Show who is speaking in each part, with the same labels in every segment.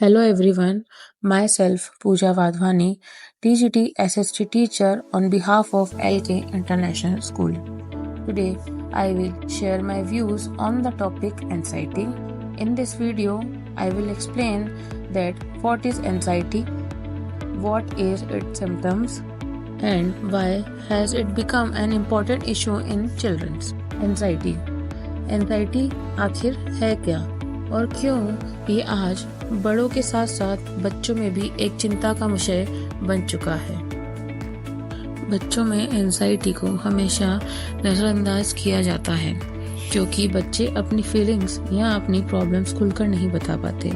Speaker 1: Hello everyone, myself Pooja Wadhwani, TGT SST teacher on behalf of LK International School. Today I will share my views on the topic anxiety. In this video I will explain that what is anxiety, what is its symptoms and why has it become an important issue in children's. Anxiety आखिर है क्या और क्यों ये आज बड़ों के साथ साथ बच्चों में भी एक चिंता का विषय बन चुका है। बच्चों में एंजाइटी को हमेशा नजरअंदाज किया जाता है क्योंकि बच्चे अपनी फीलिंग्स या अपनी प्रॉब्लम्स खुलकर नहीं बता पाते,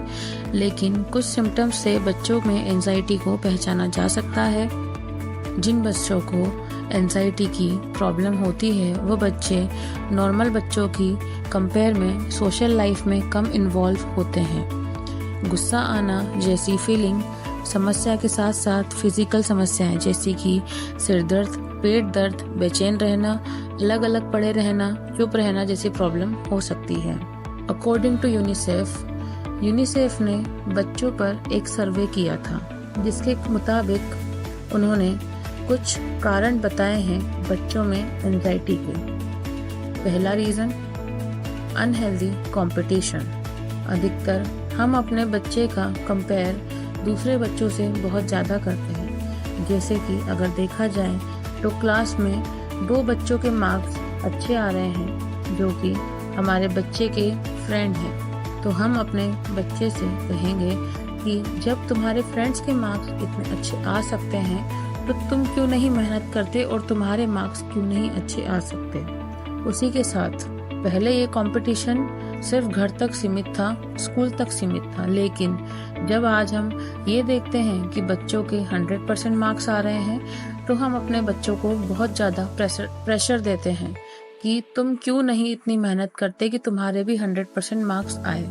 Speaker 1: लेकिन कुछ सिम्टम्स से बच्चों में एंजाइटी को पहचाना जा सकता है। जिन बच्चों को एंजाइटी की प्रॉब्लम होती है वो बच्चे नॉर्मल बच्चों की कंपेयर में सोशल लाइफ में कम इन्वॉल्व होते हैं। गुस्सा आना जैसी फीलिंग समस्या के साथ साथ फिजिकल समस्याएं जैसे कि सिर दर्द, पेट दर्द, बेचैन रहना, अलग अलग पड़े रहना, चुप रहना जैसी प्रॉब्लम हो सकती है। अकॉर्डिंग टू यूनिसेफ ने बच्चों पर एक सर्वे किया था जिसके मुताबिक उन्होंने कुछ कारण बताए हैं बच्चों में एंजाइटी के। पहला रीज़न अनहेल्दी कंपटीशन। अधिकतर हम अपने बच्चे का कंपेयर दूसरे बच्चों से बहुत ज़्यादा करते हैं। जैसे कि अगर देखा जाए तो क्लास में 2 बच्चों के मार्क्स अच्छे आ रहे हैं जो कि हमारे बच्चे के फ्रेंड हैं, तो हम अपने बच्चे से कहेंगे कि जब तुम्हारे फ्रेंड्स के मार्क्स इतने अच्छे आ सकते हैं तो तुम क्यों नहीं मेहनत करते और तुम्हारे मार्क्स क्यों नहीं अच्छे आ सकते। उसी के साथ पहले ये कंपटीशन सिर्फ घर तक सीमित था, स्कूल तक सीमित था, लेकिन जब आज हम ये देखते हैं कि बच्चों के 100% मार्क्स आ रहे हैं तो हम अपने बच्चों को बहुत ज़्यादा प्रेशर देते हैं कि तुम क्यों नहीं इतनी मेहनत करते कि तुम्हारे भी 100% मार्क्स आए।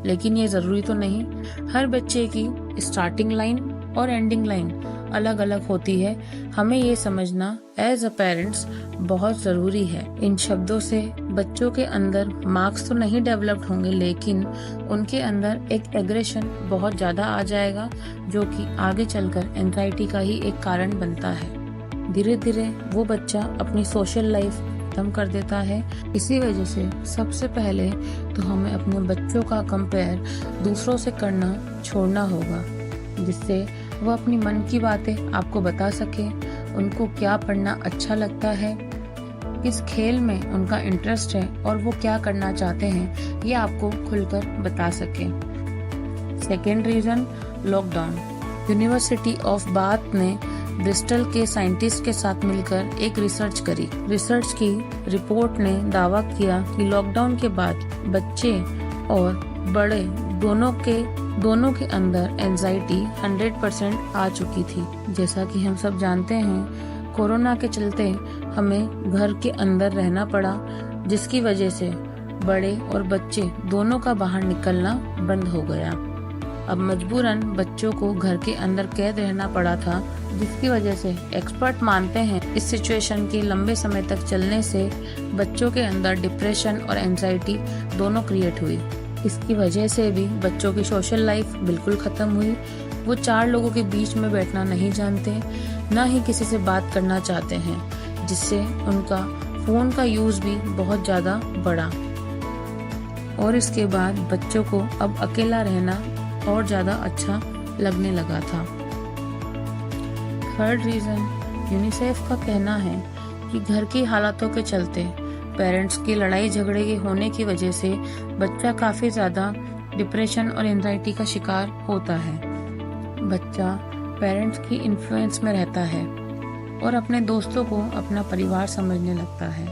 Speaker 1: लेकिन ये ज़रूरी तो नहीं। हर बच्चे की स्टार्टिंग लाइन और एंडिंग लाइन अलग अलग होती है। हमें ये समझना एज अ पेरेंट्स बहुत ज़रूरी है। इन शब्दों से बच्चों के अंदर मार्क्स तो नहीं डेवलप्ड होंगे, लेकिन उनके अंदर एक एग्रेशन बहुत ज़्यादा आ जाएगा जो कि आगे चलकर एंजाइटी का ही एक कारण बनता है। धीरे धीरे वो बच्चा अपनी सोशल लाइफ खत्म कर देता है। इसी वजह से सबसे पहले तो हमें अपने बच्चों का कंपेयर दूसरों से करना छोड़ना होगा, जिससे वो अपनी मन की बातें आपको बता सके। उनको क्या पढ़ना अच्छा लगता है, किस खेल में उनका इंटरेस्ट है और वो क्या करना चाहते हैं, ये आपको खुलकर बता सके। Second reason lockdown. University of bath ने ब्रिस्टल के साइंटिस्ट के साथ मिलकर एक रिसर्च करी। रिसर्च की रिपोर्ट ने दावा किया कि लॉकडाउन के बाद बच्चे और बड़े दोनों के अंदर एंजाइटी 100% आ चुकी थी। जैसा कि हम सब जानते हैं, कोरोना के चलते हमें घर के अंदर रहना पड़ा, जिसकी वजह से बड़े और बच्चे दोनों का बाहर निकलना बंद हो गया। अब मजबूरन बच्चों को घर के अंदर कैद रहना पड़ा था, जिसकी वजह से एक्सपर्ट मानते हैं इस सिचुएशन के लंबे समय तक चलने से बच्चों के अंदर डिप्रेशन और एंजाइटी दोनों क्रिएट हुई। इसकी वजह से भी बच्चों की सोशल लाइफ बिल्कुल ख़त्म हुई। वो 4 लोगों के बीच में बैठना नहीं जानते, ना ही किसी से बात करना चाहते हैं, जिससे उनका फ़ोन का यूज़ भी बहुत ज़्यादा बढ़ा। और इसके बाद बच्चों को अब अकेला रहना और ज़्यादा अच्छा लगने लगा था। थर्ड रीज़न यूनिसेफ का कहना है कि घर की हालातों के चलते पेरेंट्स की लड़ाई झगड़े के होने की वजह से बच्चा काफ़ी ज़्यादा डिप्रेशन और एंजाइटी का शिकार होता है। बच्चा पेरेंट्स की इन्फ्लुएंस में रहता है और अपने दोस्तों को अपना परिवार समझने लगता है।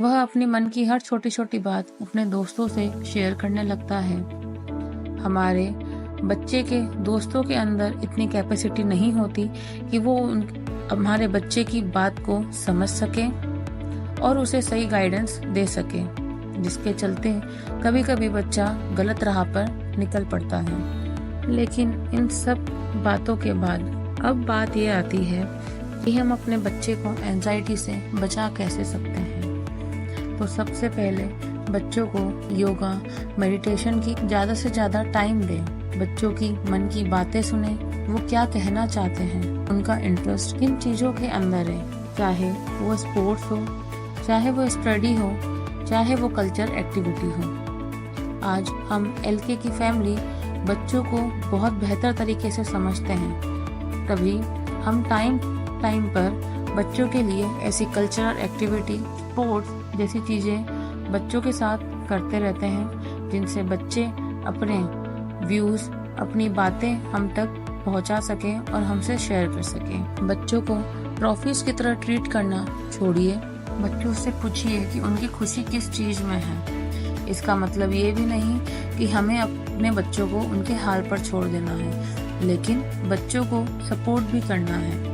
Speaker 1: वह अपनी मन की हर छोटी छोटी बात अपने दोस्तों से शेयर करने लगता है। हमारे बच्चे के दोस्तों के अंदर इतनी कैपेसिटी नहीं होती कि वो हमारे बच्चे की बात को समझ सके और उसे सही गाइडेंस दे सके, जिसके चलते कभी कभी बच्चा गलत राह पर निकल पड़ता है। लेकिन इन सब बातों के बाद अब बात ये आती है कि हम अपने बच्चे को एंजाइटी से बचा कैसे सकते हैं। तो सबसे पहले बच्चों को योगा, मेडिटेशन की ज़्यादा से ज़्यादा टाइम दें। बच्चों की मन की बातें सुने, वो क्या कहना चाहते हैं, उनका इंटरेस्ट किन चीज़ों के अंदर है, चाहे वो स्पोर्ट्स हो, चाहे वो स्टडी हो, चाहे वो कल्चर एक्टिविटी हो। आज हम LK की फैमिली बच्चों को बहुत बेहतर तरीके से समझते हैं, तभी हम टाइम पर बच्चों के लिए ऐसी कल्चरल एक्टिविटी, स्पोर्ट्स जैसी चीज़ें बच्चों के साथ करते रहते हैं, जिनसे बच्चे अपने व्यूज़, अपनी बातें हम तक पहुंचा सकें और हमसे शेयर कर सकें। बच्चों को ट्रॉफीज़ की तरह ट्रीट करना छोड़िए, बच्चों से पूछिए कि उनकी खुशी किस चीज़ में है। इसका मतलब ये भी नहीं कि हमें अपने बच्चों को उनके हाल पर छोड़ देना है, लेकिन बच्चों को सपोर्ट भी करना है।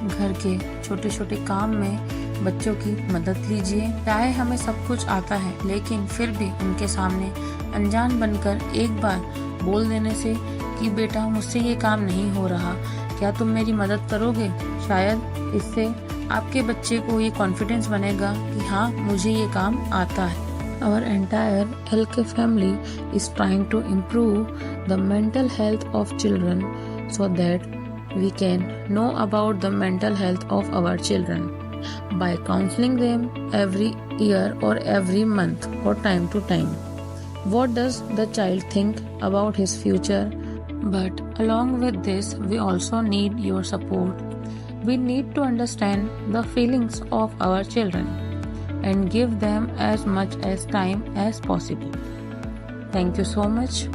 Speaker 1: घर के छोटे छोटे काम में बच्चों की मदद लीजिए। चाहे हमें सब कुछ आता है, लेकिन फिर भी उनके सामने अनजान बनकर एक बार बोल देने से कि बेटा मुझसे ये काम नहीं हो रहा, क्या तुम मेरी मदद करोगे? शायद इससे आपके बच्चे को ये कॉन्फिडेंस बनेगा कि हाँ, मुझे ये काम आता है। Our entire LK family is trying to improve the mental health of children so that we can know about the mental health of our children by counseling them every year or every month or time to time. What does the child think about his future? But along with this, we also need your support. We need to understand the feelings of our children and give them as much as time as possible. Thank you so much.